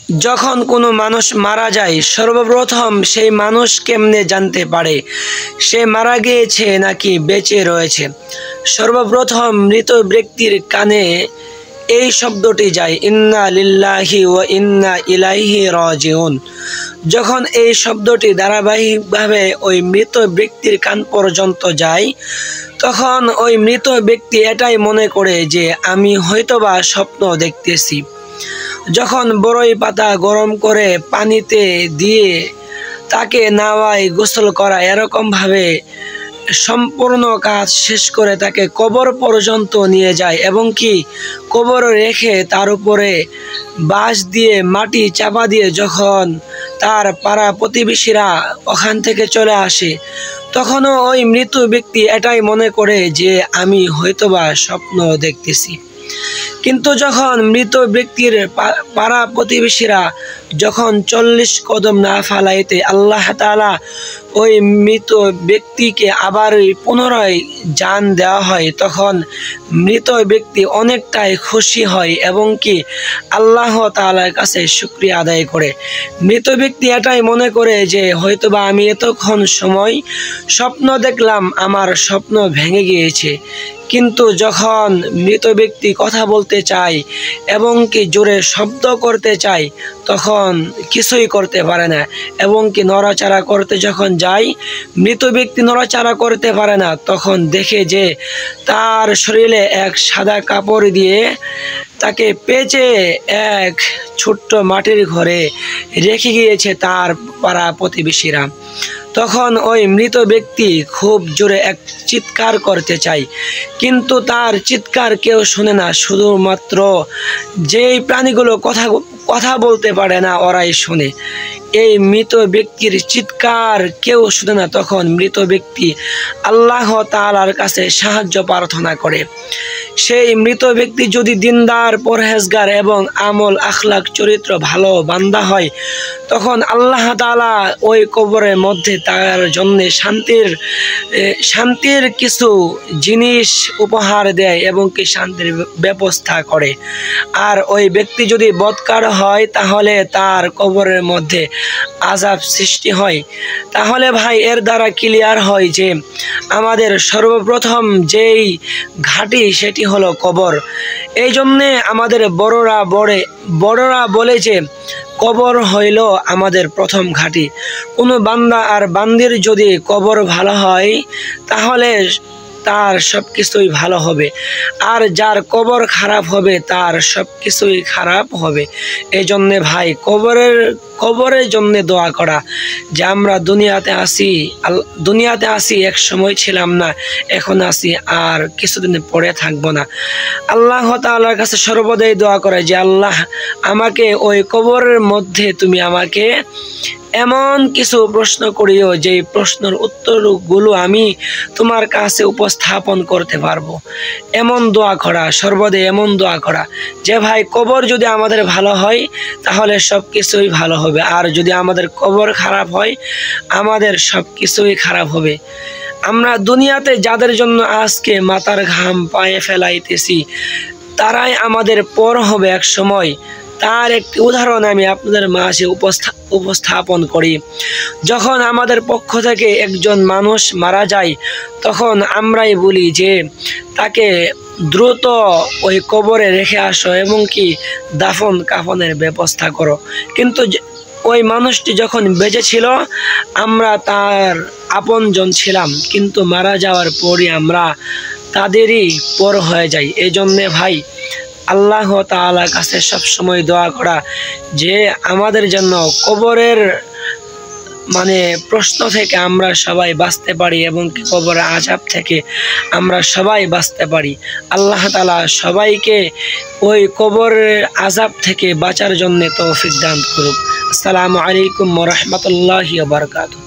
যখন কোনো মানুষ মারা যায় সর্বপ্রথম সেই মানুষ কেমনে জানতে পারে সে মারা গিয়েছে নাকি বেঁচে রয়েছে? সর্বপ্রথম মৃত ব্যক্তির কানে এই শব্দটি যায়, ইন্না লিল্লাহি ওয়া ইন্না ইলাইহি রাজিউন। যখন এই শব্দটি ধারাবাহিকভাবে ওই মৃত ব্যক্তির কান পর্যন্ত যায়, তখন ওই মৃত ব্যক্তি এটাই মনে করে যে আমি হয়তোবা স্বপ্ন দেখতেছি। যখন বড়ই পাতা গরম করে পানিতে দিয়ে তাকে নাওয়ায় গোসল করা, এরকমভাবে সম্পূর্ণ কাজ শেষ করে তাকে কবর পর্যন্ত নিয়ে যায় এবং কি কবর রেখে তার উপরে বাঁশ দিয়ে মাটি চাপা দিয়ে যখন তার পাড়া প্রতিবেশীরা ওখান থেকে চলে আসে, তখনও ওই মৃত ব্যক্তি এটাই মনে করে যে আমি হয়তোবা স্বপ্ন দেখতেছি। কিন্তু যখন মৃত ব্যক্তির পাড়া প্রতিবেশীরা যখন 40 কদম না ফালাইতে আল্লাহ তাআলা ওই মৃত ব্যক্তিকে আবার পুনরায় জান দেওয়া হয়, তখন মৃত ব্যক্তি অনেকটাই খুশি হয় এবং কি আল্লাহ তাআলার কাছে শুকরিয়া আদায় করে। মৃত ব্যক্তি এটাই মনে করে যে হয়তোবা আমি এতক্ষণ সময় স্বপ্ন দেখলাম, আমার স্বপ্ন ভেঙে গিয়েছে। কিন্তু যখন মৃত ব্যক্তি কথা বলতে চায় এবং কি জোরে শব্দ করতে চায়, তখন কিছুই করতে পারে না এবং কি নড়াচড়া করতে যখন যায়, মৃত ব্যক্তি নড়াচড়া করতে পারে না। তখন দেখে যে তার শরীরে এক সাদা কাপড় দিয়ে তাকে পেঁচে এক ছোট্ট মাটির ঘরে রেখে গিয়েছে তার পাড়া প্রতিবেশীরা। তখন ওই মৃত ব্যক্তি খুব জোরে এক চিৎকার করতে চায়, কিন্তু তার চিৎকার কেউ শুনে না, শুধুমাত্র যেই প্রাণীগুলো কথা বলতে পারে না ওরাই শুনে। এই মৃত ব্যক্তির চিৎকার কেউ শুনে না। তখন মৃত ব্যক্তি আল্লাহ তাআলার কাছে সাহায্য প্রার্থনা করে। সেই মৃত ব্যক্তি যদি দিনদার, পরহেজগার এবং আমল আখলাক চরিত্র ভালো বান্দা হয়, তখন আল্লাহ তাআলা ওই কবরের মধ্যে তার জন্য শান্তির কিছু জিনিস উপহার দেয় এবং কি শান্তির ব্যবস্থা করে। আর ওই ব্যক্তি যদি বদকার হয়, তাহলে তার কবরের মধ্যে আযাব সৃষ্টি হয়। তাহলে ভাই এর দ্বারা ক্লিয়ার হয় যে আমাদের সর্বপ্রথম যেই ঘাঁটি সেটি হলো কবর। এই জন্যে আমাদের বড়রা বলে যে কবর হইল আমাদের প্রথম ঘাঁটি। কোনো বান্দা আর বান্দির যদি কবর ভালো হয়, তাহলে তার সব কিছুই ভালো হবে, আর যার কবর খারাপ হবে তার সব কিছুই খারাপ হবে। এই জন্যে ভাই কবরের জন্য দোয়া করা, যে আমরা দুনিয়াতে আসি এক সময় ছিলাম না, এখন আসি আর কিছুদিন পরে থাকবো না। আল্লাহ তাআলার কাছে সর্বদাই দোয়া করে যে আল্লাহ আমাকে ওই কবরের মধ্যে তুমি আমাকে এমন কিছু প্রশ্ন করিও যে প্রশ্নের উত্তরগুলো আমি তোমার কাছে উপস্থাপন করতে পারবো। এমন দোয়া করা, সর্বদাই এমন দোয়া করা যে ভাই কবর যদি আমাদের ভালো হয় তাহলে সব কিছুই ভালো হবে, আর যদি আমাদের কবর খারাপ হয় আমাদের সব কিছুই খারাপ হবে। আমরা দুনিয়াতে যাদের জন্য আজকে মাথার ঘাম পায়ে ফেলাইতেছি, তারাই আমাদের পর হবে এক সময়। তার একটি উদাহরণ আমি আপনাদের মাঝে উপস্থাপন করি। যখন আমাদের পক্ষ থেকে একজন মানুষ মারা যায়, তখন আমরাই বলি যে তাকে দ্রুত ওই কবরে রেখে আসো এবং কি দাফন কাফনের ব্যবস্থা করো। কিন্তু ওই মানুষটি যখন বেঁচে ছিল আমরা তার আপনজন ছিলাম, কিন্তু মারা যাওয়ার পরই আমরা তাদেরই পর হয়ে যাই। এই জন্যে ভাই আল্লাহ তাআলার কাছে সবসময় দোয়া করা যে আমাদের জন্য কবরের প্রশ্ন থেকে আমরা সবাই বাঁচতে পারি এবং কবরের আযাব থেকে আমরা সবাই বাঁচতে পারি। আল্লাহ তাআলা সবাইকে ওই কবরের আযাব থেকে বাঁচার জন্য তৌফিক দান করুক। আসসালামু আলাইকুম ওয়া রাহমাতুল্লাহি ওয়া বারাকাতুহু।